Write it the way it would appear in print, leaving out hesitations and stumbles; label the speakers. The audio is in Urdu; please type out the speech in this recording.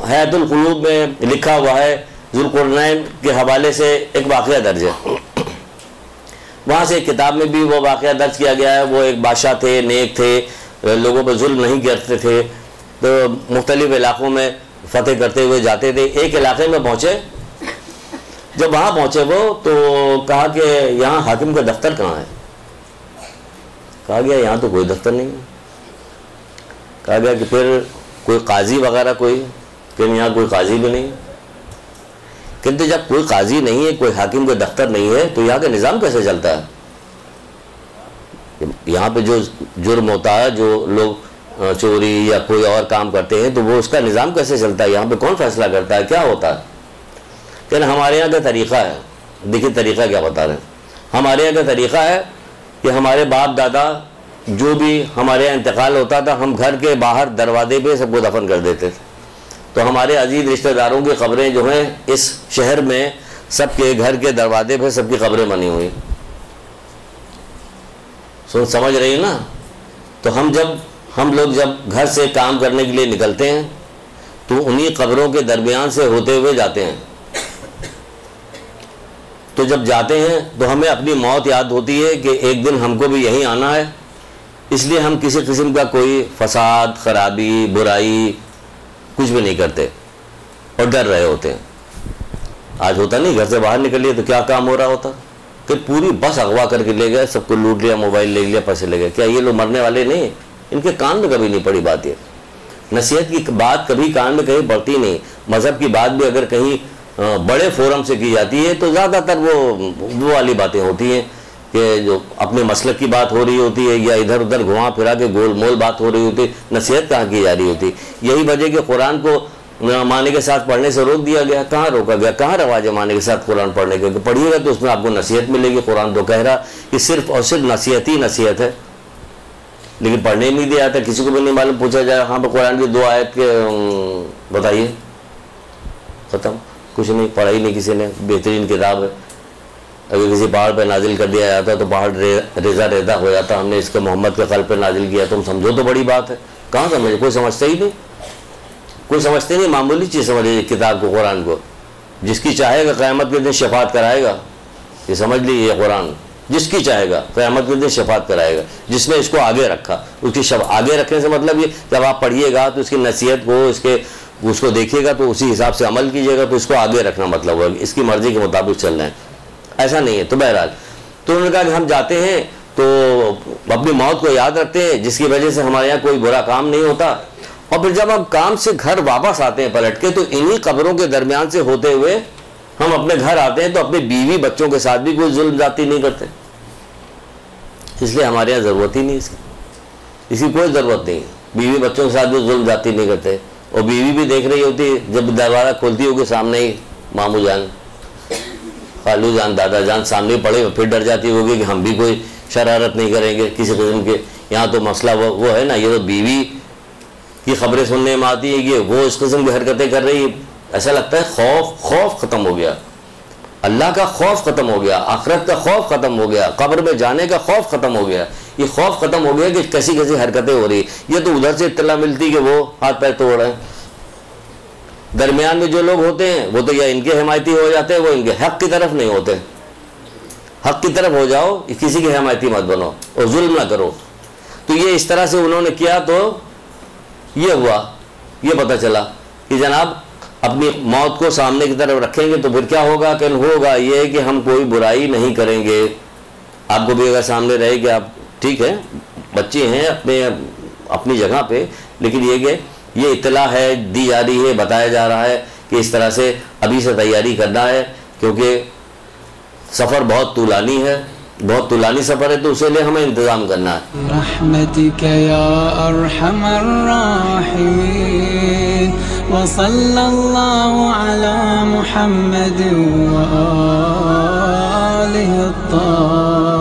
Speaker 1: حیات القلوب میں لکھا ہوا ہے، ذوالقرنین کے حوالے سے ایک واقعہ درج ہے، وہاں سے ایک کتاب میں بھی وہ واقعہ درج کیا گیا ہے۔ وہ ایک بادشاہ تھے، نیک تھے، لوگوں پہ ظلم نہیں کرتے تھے، تو مختلف علاقوں میں فتح کرتے ہوئے جاتے تھے۔ ایک علاقے میں پہنچے، جب وہاں پہنچے وہ تو کہا کہ یہاں حاکم کا دفتر کہاں ہے؟ کہا گیا یہاں تو کوئی دفتر نہیں ہے۔ کہا گیا کہ پھر کوئی قاضی وغیرہ کوئی؟ کہ یہاں کوئی قاضی بھی نہیں ہے۔ کہتے جب کوئی قاضی نہیں ہے، کوئی حاکم کا دفتر نہیں ہے، تو یہاں کا نظام کیسے چلتا ہے؟ یہاں پہ جو جرم ہوتا ہے، جو لوگ چوری یا کوئی اور کام کرتے ہیں، تو وہ اس کا نظام کیسے چلتا ہے؟ یہاں پہ کون فیصلہ کرتا ہے؟ کیا ہوتا ہے؟ کہ ہمارے یہاں کا طریقہ ہے، دیکھیے طریقہ کیا بتا رہے ہیں۔ ہمارے یہاں کا طریقہ ہے کہ ہمارے باپ دادا جو بھی ہمارے یہاں انتقال ہوتا تھا، ہم گھر کے باہر دروازے پہ سب کو دفن کر دیتے تھے۔ تو ہمارے عزیز رشتہ داروں کی قبریں جو ہیں اس شہر میں سب کے گھر کے دروازے پہ سب کی قبریں بنی ہوئی، سمجھ رہی نا؟ تو ہم لوگ جب گھر سے کام کرنے کے لیے نکلتے ہیں تو انہی قبروں کے درمیان سے ہوتے ہوئے جاتے ہیں۔ تو جب جاتے ہیں تو ہمیں اپنی موت یاد ہوتی ہے کہ ایک دن ہم کو بھی یہیں آنا ہے، اس لیے ہم کسی قسم کا کوئی فساد، خرابی، برائی کچھ بھی نہیں کرتے اور ڈر رہے ہوتے ہیں۔ آج ہوتا نہیں، گھر سے باہر نکلیے تو کیا کام ہو رہا ہوتا کہ پوری بس اغوا کر کے لے گئے، سب کو لوٹ لیا، موبائل لے لیا، پیسے لے گئے۔ کیا یہ لوگ مرنے والے نہیں؟ ان کے کان میں کبھی نہیں پڑی بات، یہ نصیحت کی بات کبھی کان میں کہیں پڑتی نہیں۔ مذہب کی بات بھی اگر کہیں بڑے فورم سے کی جاتی ہے تو زیادہ تر وہ والی باتیں ہوتی ہیں کہ جو اپنے مسلک کی بات ہو رہی ہوتی ہے، یا ادھر ادھر گھما پھرا کے گول مول بات ہو رہی ہوتی ہے۔ نصیحت کہاں کی جا رہی ہوتی؟ یہی وجہ کہ قرآن کو معنی کے ساتھ پڑھنے سے روک دیا گیا۔ کہاں روکا گیا؟ کہاں رواج ہے معنی کے ساتھ قرآن پڑھنے کے؟ پڑھیے گا تو اس میں آپ کو نصیحت ملے گی۔ قرآن تو کہہ رہا کہ صرف اور صرف نصیحت ہی نصیحت ہے، لیکن پڑھنے نہیں دیا جاتا۔ کسی کو بھی نہیں معلوم، پوچھا جائے ہاں قرآن کی 2 آیت کے بتائیے، ختم، کچھ نہیں، پڑھائی نہیں کسی نے۔ بہترین کتاب ہے، اگر کسی پہاڑ پہ نازل کر دیا جاتا تو پہاڑ ریزہ ریزہ ہو جاتا۔ ہم نے اس کو محمد کے قلب پہ نازل کیا، تم سمجھو تو بڑی بات ہے۔ کہاں سمجھے؟ کوئی سمجھتا ہی نہیں، کوئی سمجھتے نہیں، معمولی چیز سمجھے کتاب کو، قرآن کو۔ جس کی چاہے گا قیامت کے دن شفاعت کرائے گا، یہ سمجھ لیجیے، یہ قرآن جس کی چاہے گا قیامت کے دن شفاعت کرائے گا، جس نے اس کو آگے رکھا۔ اس کی آگے رکھنے سے مطلب یہ جب آپ پڑھیے گا تو اس کی نصیحت کو، اس کو دیکھیے گا تو اسی حساب سے عمل کیجیے گا، تو اس کو آگے رکھنا مطلب ہوگا اس کی مرضی کے مطابق چلنا ہے، ایسا نہیں ہے۔ تو بہرحال تو انہوں نے کہا کہ ہم جاتے ہیں تو اپنی موت کو یاد رکھتے ہیں، جس کی وجہ سے ہمارے یہاں کوئی برا کام نہیں ہوتا، اور پھر جب ہم کام سے گھر واپس آتے ہیں پلٹ کے، تو انہی قبروں کے درمیان سے ہوتے ہوئے ہم اپنے گھر آتے ہیں، تو اپنے بیوی بچوں کے ساتھ بھی کوئی ظلم زیادتی نہیں کرتے، اس لیے ہمارے یہاں ضرورت ہی نہیں اس کی کوئی ضرورت نہیں۔ بیوی بچوں کے ساتھ بھی ظلم زیادتی نہیں کرتے، اور بیوی بھی دیکھ رہی ہوتی ہے، جب دروازہ کھولتی ہوگی سامنے ہی ماموں جان، خالو جان، دادا جان سامنے پڑے، پھر ڈر جاتی ہوگی کہ ہم بھی کوئی شرارت نہیں کریں گے کسی قسم کے۔ یہاں تو مسئلہ وہ ہے نا، یہ تو بیوی کی خبریں سننے میں آتی ہے کہ وہ اس قسم کی حرکتیں کر رہی ہے، ایسا لگتا ہے خوف ختم ہو گیا، اللہ کا خوف ختم ہو گیا، آخرت کا خوف ختم ہو گیا، قبر میں جانے کا خوف ختم ہو گیا۔ یہ خوف ختم ہو گیا کہ کیسی حرکتیں ہو رہی، یہ تو ادھر سے اطلاع ملتی کہ وہ ہاتھ پیر توڑ رہے ہیں، درمیان میں جو لوگ ہوتے ہیں وہ تو یا ان کے حمایتی ہو جاتے ہیں، وہ ان کے حق کی طرف نہیں ہوتے۔ حق کی طرف ہو جاؤ، کسی کی حمایتی مت بنو اور ظلم نہ کرو۔ تو یہ اس طرح سے انہوں نے کیا، تو یہ ہوا، یہ پتہ چلا کہ جناب اپنی موت کو سامنے کی طرف رکھیں گے تو پھر کیا ہوگا کہ ہوگا یہ کہ ہم کوئی برائی نہیں کریں گے۔ آپ کو بھی اگر سامنے رہے کہ آپ ٹھیک ہے بچے ہیں اپنی جگہ پہ، لیکن یہ کہ یہ اطلاع ہے، دی جا رہی ہے، بتایا جا رہا ہے کہ اس طرح سے ابھی سے تیاری کرنا ہے، کیونکہ سفر بہت طولانی ہے، بہت طولانی سفر ہے، تو اسی لیے ہمیں انتظام کرنا ہے۔
Speaker 2: رحمتک یا ارحم الراحمین وصلی اللہ علی محمد وآلہ الطاہرین۔